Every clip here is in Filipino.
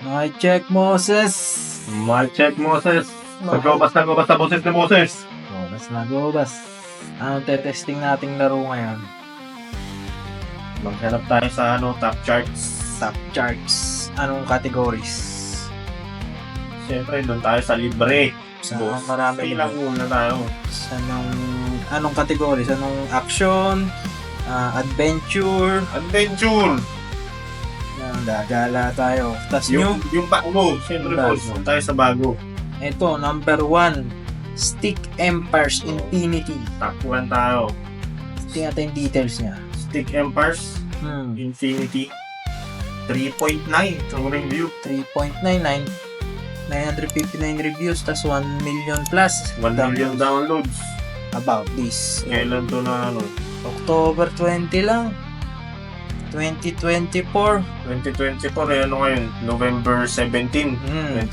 My check, Moses. My check, Moses. Nagobas na boses ni Moses. Gobas. Ano testing nating laro ngayon? Maghanap tayo sa top charts. Top charts. Anong categories? Siyempre, doon tayo sa libre. Sa Boss, marami ilang una tayo. Sa anong categories? Anong action? Adventure? Adventure! Gagala tayo. Tas new? Yung bago. Siyempre, boss. Bago. Tayo sa bago. Ito, number 1. Stick Empires Infinity. Top 1 tayo. Tingnan natin yung details niya. Stick Empires Infinity 3.9 ang review. 3.99. 959 reviews, tas 1 million plus 1 million downloads. about this. Kailan to na October 20 lang. 2024. 2024 ano ngayon? November 17.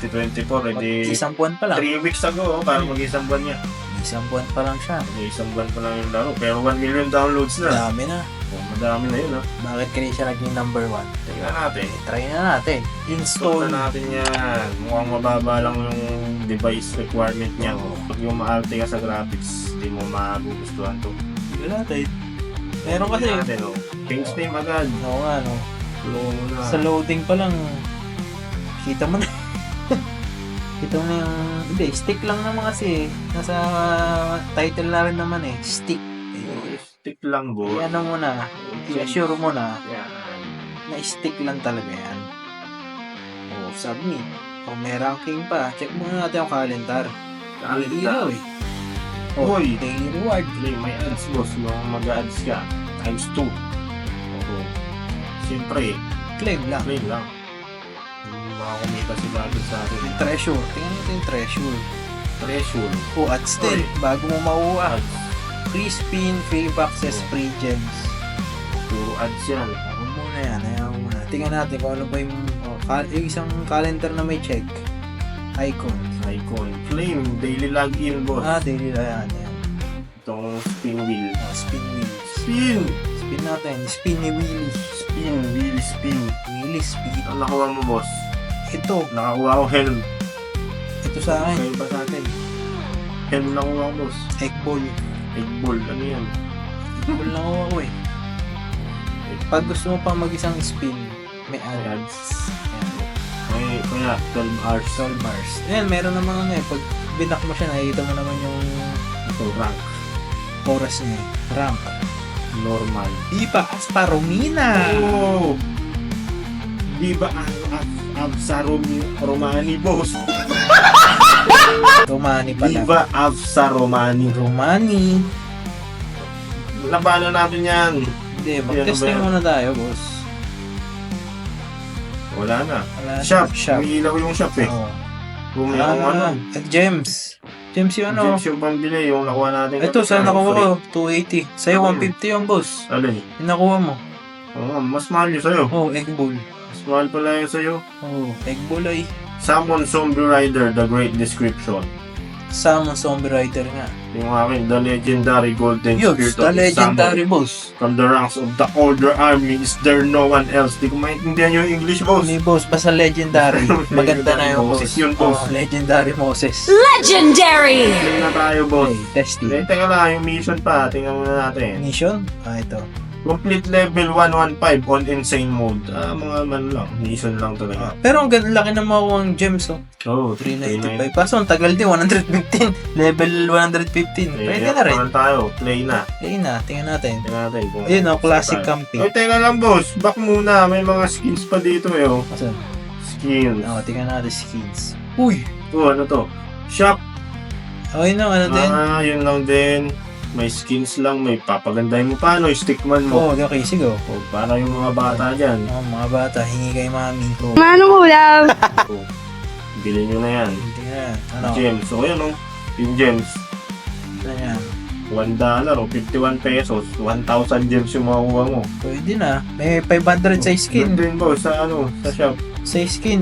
2024 Isang buwan pa lang. 3 weeks ago parang mag-isang buwan niya. Isang buwan pa lang siya. Isang buwan pa lang yung laro pero 1 million downloads na. Dami na. Madami na yun Bakit kaya siya naging number 1? Tingnan natin. Try na natin. Install Install. na natin yan. Mukhang mababa lang yung device requirement niya. Pag yung maarte ka sa graphics, hindi mo magugustuhan to. Tignan natin. Meron kasi. Natin, change name agad. Oo nga, no. Slow na. Sa loading pa lang, kita mo na. Kita mo na yung, hindi, stick lang naman kasi. Nasa title na rin naman stick. Stick lang, boy. Ano mo na, i-assure mo na, Yan. na stick lang talaga yan. Submit. May ranking pa. Check muna natin yung calendar. Ilaw Hoy! daily reward. May ads, boss. Mag-ads ka. Times 2. Siyempre, Claim lang. claim lang. Makakumita sila agad sa atin. Yung treasure. Tingnan natin yung treasure. Threshold. Ads din. Oy. Bago mo mauha. Ads. Free spin, free boxes, free gems. Puro ads yan. Ako muna yan. Ayaw muna. Tingnan natin kung ano ba yung isang calendar na may check. Icon. Icon. Claim. Daily login, boss. Daily yan. Itong spin wheel. Spin wheel. Spin! Spin natin. Spinny wheelie. Spin. Wheel spin. Wheelie spin. Ang nakuha mo, boss? Ito. Nakakuha ko helm. Ito sa akin. Kayo pa sa atin. Helm nakuha ko, boss. Egg ball. Egg ball. Ano yan? Egg ball lang ako Pag gusto mo pa mag-isang spin, may May ads. May, kaya, 12 hours. 12 bars. Ayan, meron naman pag binak mo siya, nakikita mo naman yung Ito, rank. oras niya. Rank. Normal. Diba, Asparomina! Oh! Di ba Avsa Romani, boss? Romani pala. Di ba Avsa Romani? Romani. Labanan natin yan. Hindi, mag-testing muna tayo, boss. Wala na. Wala na. Shop. Shop. Umiilaw yung shop Oo. Kung yung Gems. Gems yung James yung pambili, yung nakuha natin. Ito, saan nakuha ko? 280. Sa'yo, 150 yung boss. Alin? Yung nakuha mo. Mas mahal yun sa'yo. Egg ball. Mas mahal pala yun sa'yo. Egg ball ay. Summon Zombie Rider, The Great Description. Salmon Zombie Rider nga. Yung akin, The Legendary Golden Yun, Spirit the of legendary Summon. boss. From the ranks of the older army, is there no one else? Di ko maintindihan yung English, boss. Hindi boss, basta legendary. Maganda na yung Moses boss. yun, boss. Legendary Moses. Legendary! Play na tayo, boss. Testing. Teka lang, yung mission pa. Tingnan muna natin. Mission? Ito. Complete level 115 on insane mode. Mga lang. Mission lang talaga. Pero ang laki na makuha ang gems, Oh, 395. Kaso ang tagal din, 115. Level 115. Pwede na rin. Tayo, play na. Play na, tingnan natin. Tingnan natin. Ayun classic camping. Ay, teka lang, boss. Back muna. May mga skins pa dito, Asan? Skins. Tingnan natin skins. Uy! Ano to? Shop. Ayun na, ano din? Yun lang din. May skins lang. May papagandahin mo pa, stickman mo. Okay, sige. Para yung mga bata dyan. Mga bata, hingi kay mami. Manong ulam! Bilhin nyo na yan. Tingnan. Ano? Gems. So, yun, yung gems. Ano yan? $1 o 51 pesos. 1,000 gems yung makuha mo. Pwede na. May 500 sa skin. Doon din po sa shop. Sa skin,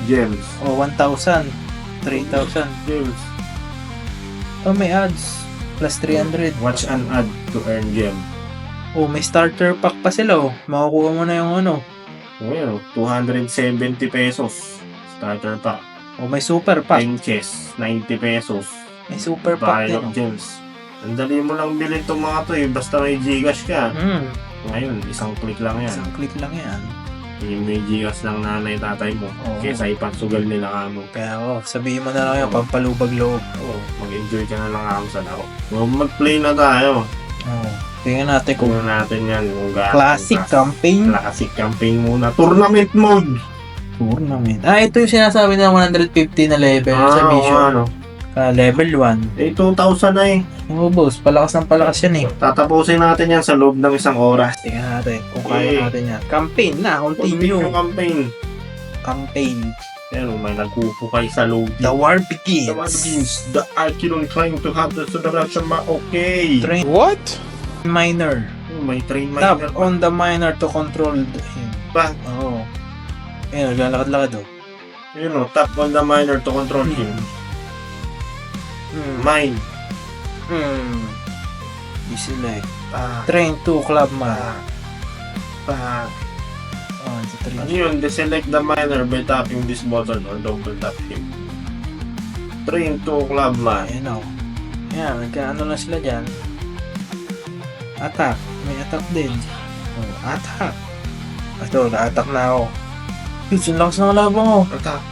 Gems. 1,000. 3,000. Gems. May ads. Plus 300. Watch an ad to earn gem. May starter pack pa sila. Makukuha mo na yung Ngayon, 270 pesos. Starter pack. O may super pack. 10 chess, 90 pesos. May super pack Pile din. of gems. Ang dali mo lang bilhin itong mga to eh. Basta may Gcash ka. Ngayon, isang click lang yan. Isang click lang yan. Yung may Gcash ng nanay tatay mo. Oo. Kesa ipagsugal nila ka mo. Kaya sabihin mo na lang yung pampalubag loob. Mag-enjoy ka na lang ako sa laro. Mag-play na tayo. Tingnan natin kung Kung natin yan. Kung gaano. classic campaign. Classic campaign muna. Tournament mode! Tournament. Ito yung sinasabi na 150 na level sa mission. Ano? Level 1. 2,000 na eh. Oo, boss. Palakas ng palakas yan eh. Tatapusin natin yan sa loob ng isang oras. Tingnan natin kung kaya natin yan. Campaign na. Continue. Continue campaign. Campaign. Pero may nagpupukay sa loob. The war begins. The war begins. The Archidon trying to have the Sudaration okay. Train What? miner. May train Tap miner. on the miner to control him. Pa. Oo. Ayun, naglalakad-lakad oh. Yun o, tap on the miner to control him. Mine. Select. Pa. Train to club man. Pa. Ito train. Ano yun? Deselect the miner by tapping this button or double tap him. Train to club man. Ayan o. Ayan, nagkaano na sila dyan. Attack. May attack din. Attack. Ito, na-attack na ako. Dude, ang lakas ng labang ko. Attack.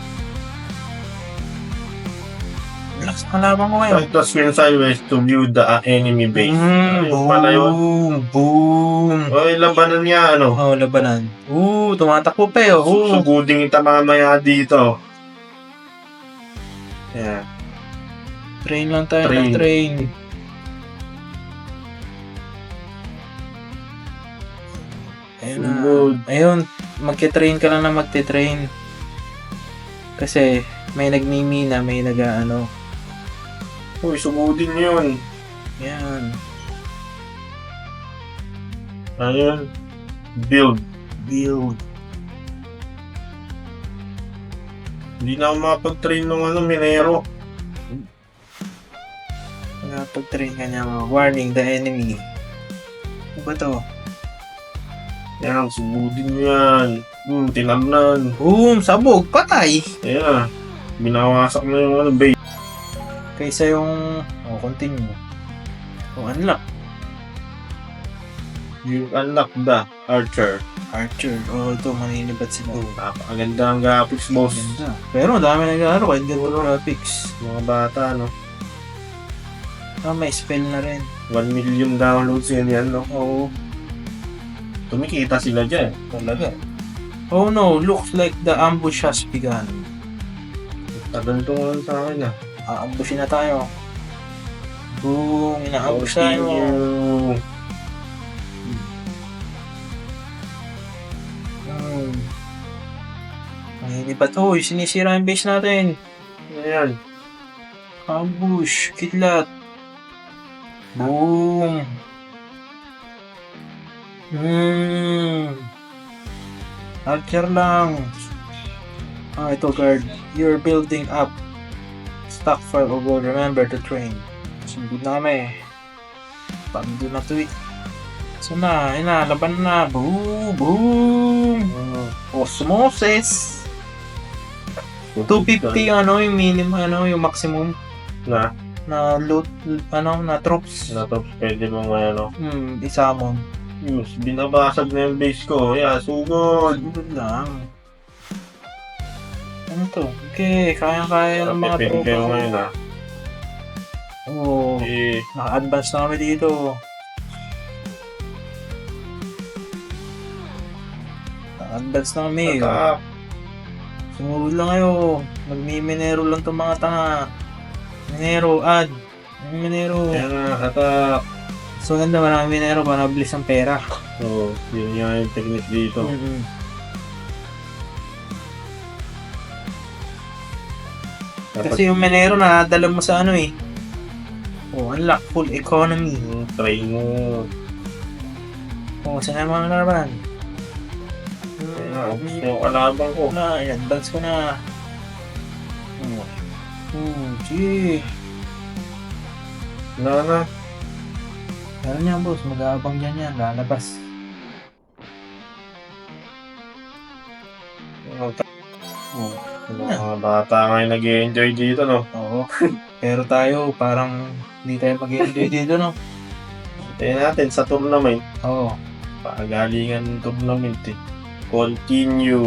Ang lakas ng labang ko ngayon. Try to spin sideways to view the enemy base. Ayun pala yun. Boom! Oy, labanan niya ano. Labanan. Tumatakbo pa eh. Susuguding kita mamaya dito. Yeah. Train lang tayo Train. ng train. Ayun na. Sugod. Ayun, magte-train ka lang na magte-train. Kasi may nagmimina, may nag-ano. Uy, sugudin yun. Yan. Ayun. Build. Build. Hindi na ako makapag-train ng minero. Pag-train ka niya, warning the enemy. Ano ba to? Yan, sugudin mo yan. Tinamnan. Boom! Sabog! Patay! Ayan. Binawasak na yung base. Kaysa yung... continue. Unlock. You unlock the Archer. Archer. Ito, maninibat sila. Napakaganda ang graphics, boss. Ganda. Pero dami nag-aaral kahit ganito graphics. Mga bata, no? May spell na rin. 1 million downloads yan, no? Oo. Tumikita sila dyan. Talaga. Oh no, looks like the ambush has begun. Tagal ito nga sa akin, ah. Aambushin na tayo. Boom! Ina-ambush tayo. Continue. Maninibat. Sinisira yung base natin. Ayan. Ambush. Kidlat. Boom! Archer lang. Ito guard. You're building up. Stockpile of gold. Remember to train. Sundod na kami. Pando na to eh. So na, laban na. Boom! Boom! Osmosis! 250 yung minimum, yung maximum na loot, na troops. Natapos pwede mong Isamon. Yes, binabasag na yung base ko. Yeah, sugod. Sugod lang. Ano to? Okay, kaya-kaya ng mga Pipin tropa kayo ko. ngayon, ah. Naka-advance na kami dito. Naka-advance na kami. Attack. Sumugod lang kayo. Magmi-minero lang itong mga tanga. Minero, add. Minero. Ayan na, attack. So ganda, marami minero para mabilis ang pera. So, yun nga yung technique dito. Kasi yung minero na dala mo sa unlock full economy. Try mo. Saan ang mga kalaban? Yung kalaban ko. I-advance ko na. Gee. Wala na. Meron yan boss, mag-aabang dyan yan, lalabas. Oh. Mga bata ngayon nag-enjoy dito, no? Oo. Pero tayo, parang hindi tayo mag-enjoy dito, no? Tingnan natin sa tournament. Oo. Pagalingan ng tournament, eh. Continue.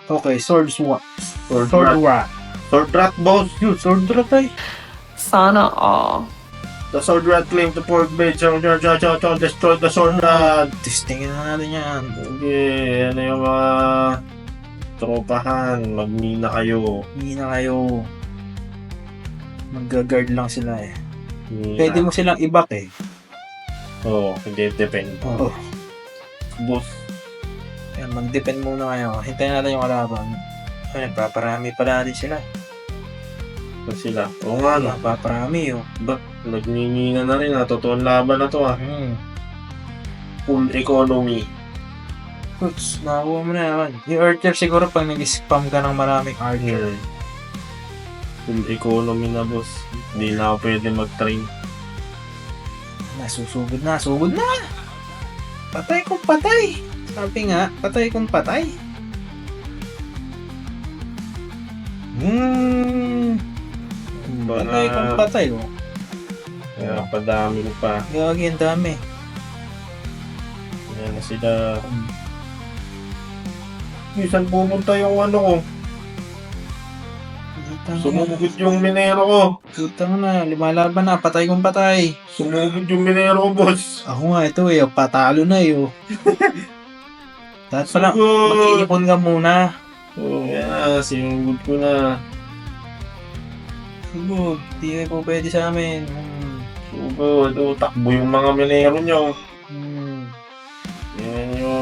Okay, sword swap. Sword Sword rat. rat. Sword rat, boss. Yun, sword rat ay. Sana all. The sword rat claimed the port base. Destroyed the sword rat. Testingin na natin yan. Okay, ano yung mga tropahan? Magmina kayo. Hindi na kayo. Mag-guard lang sila eh. Mina. Pwede mo silang i-back eh. Oo, hindi depend. Oo. Boss. Yan, mag-depend muna kayo. Hintayin natin yung kalaban. Ay, paparami pala natin sila. Ba sila? Oo nga, no? Paparami oh. Ba? Nagmimina na rin, ha? Totoong laban na to, ha? Full economy. Puts, nakuha mo na naman. Yung archer siguro pag nag-spam ka ng maraming archer. Full economy na, boss. Hindi na ako pwede mag-train. Nasusugod na, sugod na! Patay kung patay! Sabi nga, patay kung patay. Patay kung patay oh. Kaya padami ko pa. Gagi, ang dami. Yan na sila. Saan pupunta yung ano ko? Sumugod yung minero ko. Putang na, lumalaban na, patay kung patay. Sumugod yung minero ko, boss. Ako nga ito eh, patalo na eh oh. Dapat pala, Sugod! mag-iipon ka muna. Oo, yeah, sinugod ko na. Sugod, di kayo po pwede sa amin. Sugod, takbo yung mga minero nyo. Yan nyo.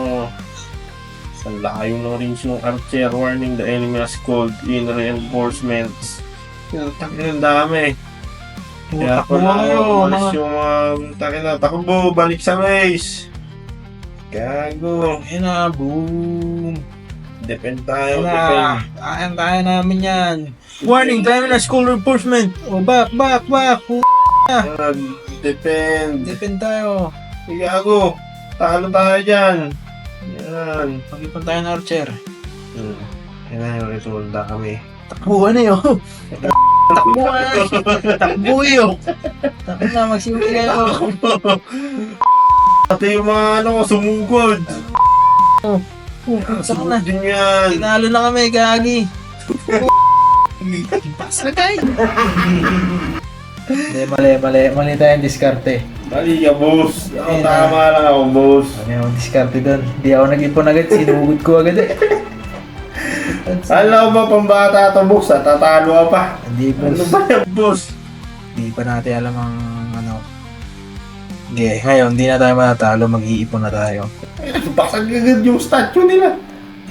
Sa layo ng range ng archer, warning the enemy has called in reinforcements. Takin ang dami. Kaya Takbo pala, kayo, umalis mga... yung mga takin na, takbo, balik sa base. Gago. Ayun na, boom. Depend tayo, Wala, depend. kaya namin yan. Warning, dami na school reinforcement. O, back. Depend. Depend tayo. Gago. Talo tayo dyan. Yan. Mag-ipon tayo ng archer. Yan na yung resulta kami. Takbuhan na yun. Takbo yun. Takbo na, magsimuli kayo. Pati yung mga ano, sumugod. Saan na? Sumugod din yan. Tinalo na kami, gagi. Pasagay. Hindi, mali tayong diskarte. Mali ka, boss. Ako, Eh, tama lang ako, boss. Mali akong diskarte doon. Hindi ako nag-ipon agad, sinugod ko agad eh. Alam mo ba, pambata ito, boss? Tatalo ka pa. Hindi, Ano boss. ba yan, boss? Hindi pa natin alam ang ano. Okay, ngayon, hindi na tayo matatalo, mag-iipon na tayo. Basag agad yung statue nila.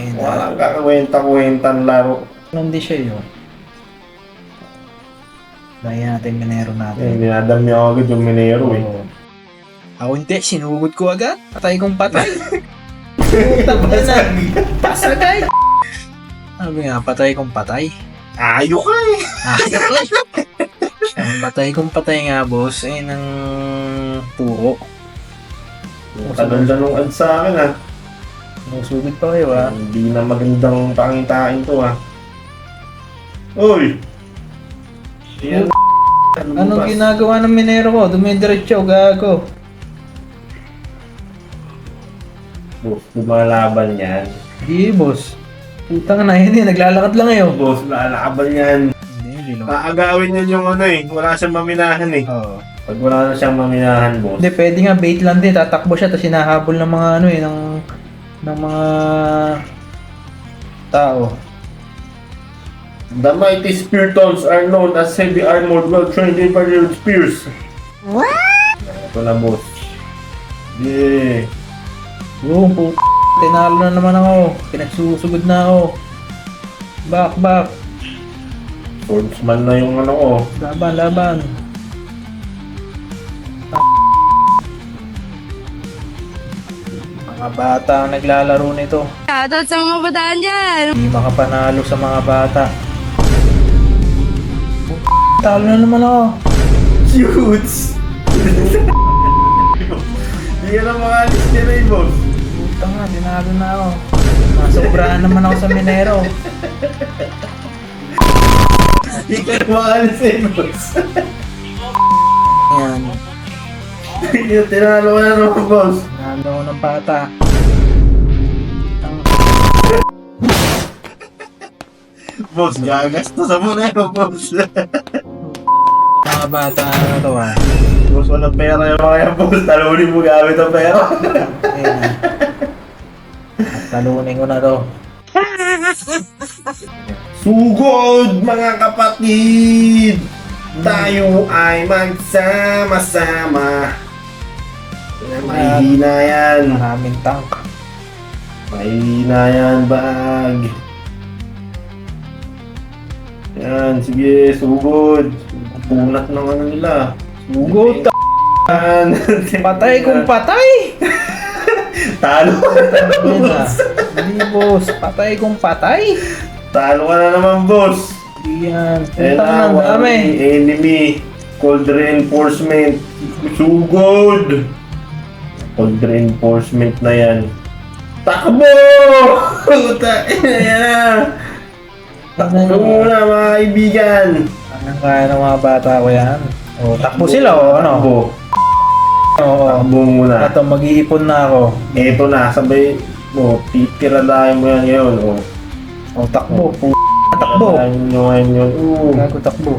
And, Walang kakakwenta-kwentang laro. hindi siya yun. Dahil natin minero natin. Dinadami ako agad yung minero eh. Oo. Ako hindi, sinugod ko agad. Patay kong patay. Putang ina. Pasagay. Sabi nga, patay kong patay. Ayok ka eh! Ang patay kong patay nga, boss, ay ng puro. Tagal-dalong ad sa akin ah. Nusugod pa kayo, ha? Hindi na magandang pangitain to ah. Uy! Yan. Anong ginagawa ng minero ko? Dumidiretso, gago. Boss, lumalaban yan. Hindi, boss. Putang na, hindi. Naglalakad lang kayo. Boss, lumalaban yan. Hindi lang. Aagawin yan yung ano eh. Wala siyang maminahan eh. Oo. Pag wala na siyang maminahan, boss. Hindi, pwede nga bait lang din. Tatakbo siya, tapos hinahabol ng mga ano eh, ng mga tao. The mighty Speartons are known as heavy armored, well-trained infantry with spears. What? Ito na, boss. Yeah. Boom, puta. Tinalo na naman ako. Pinagsusugod na ako. Back. Swordsman na yung ano ko. Laban. Mga bata ang naglalaro nito. Shoutout sa mga bataan dyan. Hindi makapanalo sa mga bata. Talo na naman ako. Shoots! Hindi ka na makalis nila eh, boss. Puta nga, dinalo na ako. Sobrahan naman ako sa Minero. Ikaw maalis eh, boss. Yan. Yung tinalo ka na naman, boss. Nalo ko ng bata. Boss, gagastos sa Monero, boss. Mga bata na to ah. Boss, walang pera yung mga yan, boss. Talunin mo gamit ang pera. Ayun na. Talunin ko na to. Sugod, mga kapatid! Tayo ay magsama-sama. Mahihina yan. Maraming tank. Mahihina yan, bag. Yan, sige, sugod. Punat ng ano nila. Sugod. Yan. Patay kung patay! Talo ka na naman, Ayun na. boss. Hindi boss, patay kung patay. Talo ka na naman, boss. Yan. Ayan Punta na, ng dami. enemy. Cold reinforcement. Sugod! Cold reinforcement na yan. Takbo! Puta, yan na. Takbo muna, mga kaibigan. Anong kaya ng mga bata ko yan? O, takbo sila o ano? Takbo. Oo. Takbo muna. Ito, mag-iipon na ako. Eto na, sabay mo, titira-lahin mo yan ngayon. O, takbo. Takbo. Tirahin nyo ngayon yun. Gago, takbo.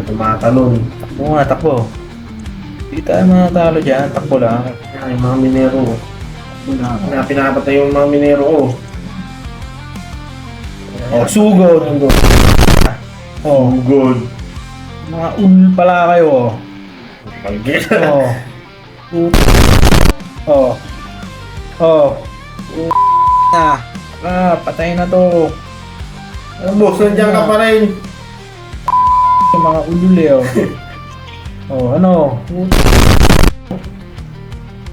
Tumatalon. Takbo nga, takbo. Hindi tayo manatalo dyan. Takbo lang. Yan, yung mga minero. Takbo lang. Pinapatay yung mga minero ko. O, sugod. O, Good. mga pala kayo. Pagkita. O. O. O. Na. Patay na to. Boss, nandiyan ka pa rin. Yung mga ululi oh. Oh, ano?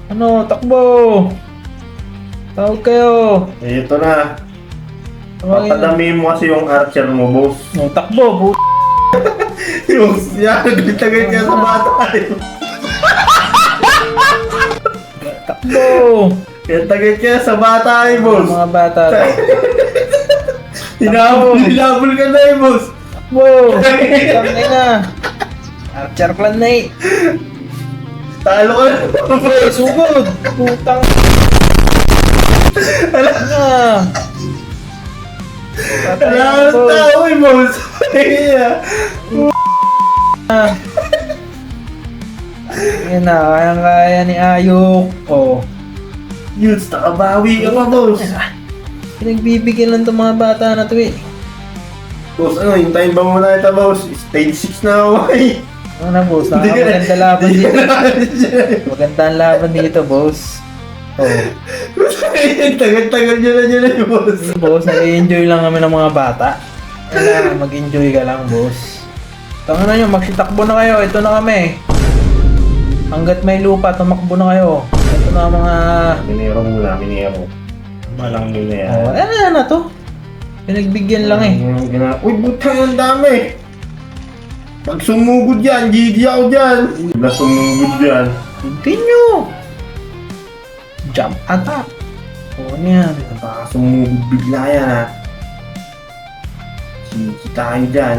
Ano? Takbo! Tawag kayo! Ito na. Tawagin na. Papadami mo kasi yung archer mo, boss. Oh, takbo! Yung yan, nagtagay ka sa bata. Takbo! Kaya tagay ka sa bata, boss. Mga bata to. Hinabol ka na, boss. Takbo! Tangay na! Archer clan na eh! Talo ka na, boss. Sugod! Putang! Ano na? Patay Wala na kang boss. tao, boss. Yan na, kayang-kaya ni Ayok. Oh. Yuts, nakabawi ka pa, boss. Pinagbibigyan lang itong mga bata na to eh. Boss, ano, hintayin ba muna ito, boss? Stage 6 na ako, eh. Ano na boss, Hindi ka na- maganda laban hindi dito. ka na- Maganda ang laban dito boss. Oh, Tagal-tagal nyo na, boss. boss, nag-enjoy lang kami ng mga bata. Kailangan mag-enjoy ka lang boss. Tanga na nyo, magsitakbo na kayo. Ito na kami. Hanggat may lupa, tumakbo na kayo. Ito na mga... Minero muna, minero. Malang yun na yan. Oh, ano na to? Pinagbigyan lang eh. Uy, butang ang dami! Pag sumugod yan, GG ako dyan! Pag sumugod yan. Continue! Jump attack! Oh, ano yan? Baka sumugod bigla yan ha. GG tayo dyan.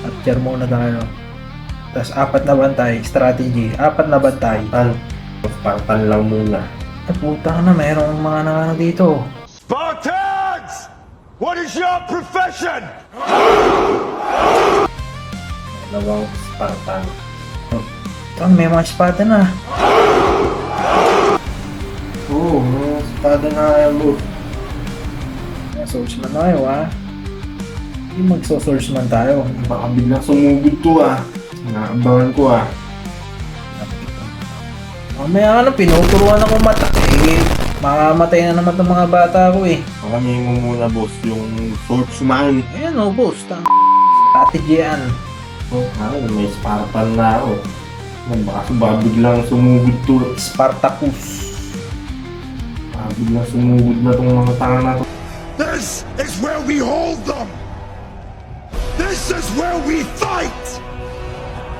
Capture muna tayo. Tapos 4 na bantay. Strategy. 4 na bantay. Partan lang muna. Puta na, mayroong mga nakano dito. Spartans! What is your profession? Dalawang Spartan. May mga espada na. Oo, mga espada na yan, boss. Swordsman tayo ha. Hindi magso-swordsman tayo. Baka biglang sumugod to ah. Naabangan ko ah. Mamaya ano, pinuturuan ako mata eh. Makamatay na naman itong mga bata ko eh. Pakamihin mo muna, boss, yung swordsman. Ayan o, boss. Strategy yan. May Spartan na ako. Baka biglang sumugod to. Spartacus. Baka biglang sumugod na tong mga tanga na to. This is where we hold them! This is where we fight!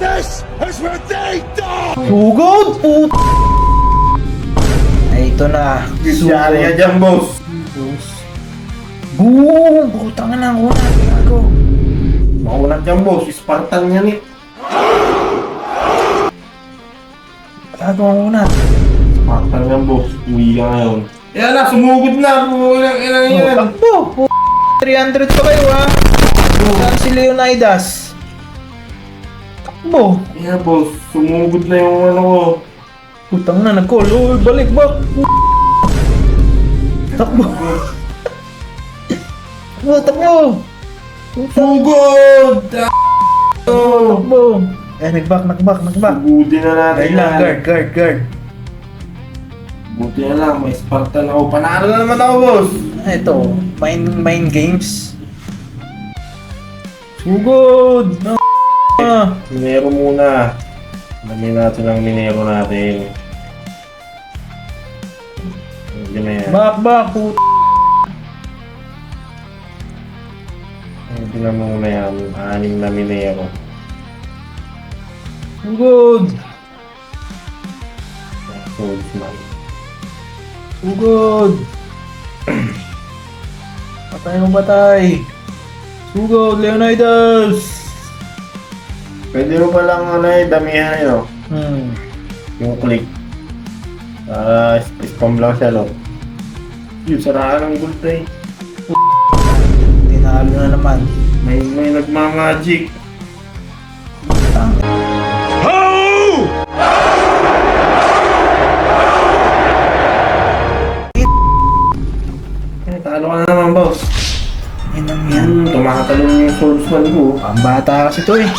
This is where they die! Sugod! Put! Ay, ito na. Yari ka dyan, boss. Boss. Boom! Putang na ako na. Ako. Maunat yan, boss. Spartan yan eh. Gago ang una. Spartan yan, boss. Uwi ka ngayon. Yan na, sumugod na. Pulang ilang yan. Takbo! 300 pa kayo ha. Saan si Leonidas? Takbo! Yan, boss. Sumugod na yung ano ko. Putang na, nag-call. Uy, balik ba? Takbo! Takbo! Sugod! Takbo! Eh, nag-back. Sugudin na natin Guard lang, guard. Buti na lang, may Spartan ako. Panalo na naman ako, boss. Ito, mind games. Sugod! Minero muna. Alamin natin ang minero natin. Hindi na yan. Back, puto. Hindi na muna yan. 6 na minero. Sugod! Swordsman. Sugod! Patay. Sugod, Leonidas! Pwede mo palang ano eh, damihan yun. Yung click. Para spam lang siya, lo. Yun, saraan ng gold eh. Tinalo na naman. May nagmamagic. Talo ka na naman, boss. Yan ang yan. Tumatalon yung swordsman ko. Pambata kasi to eh.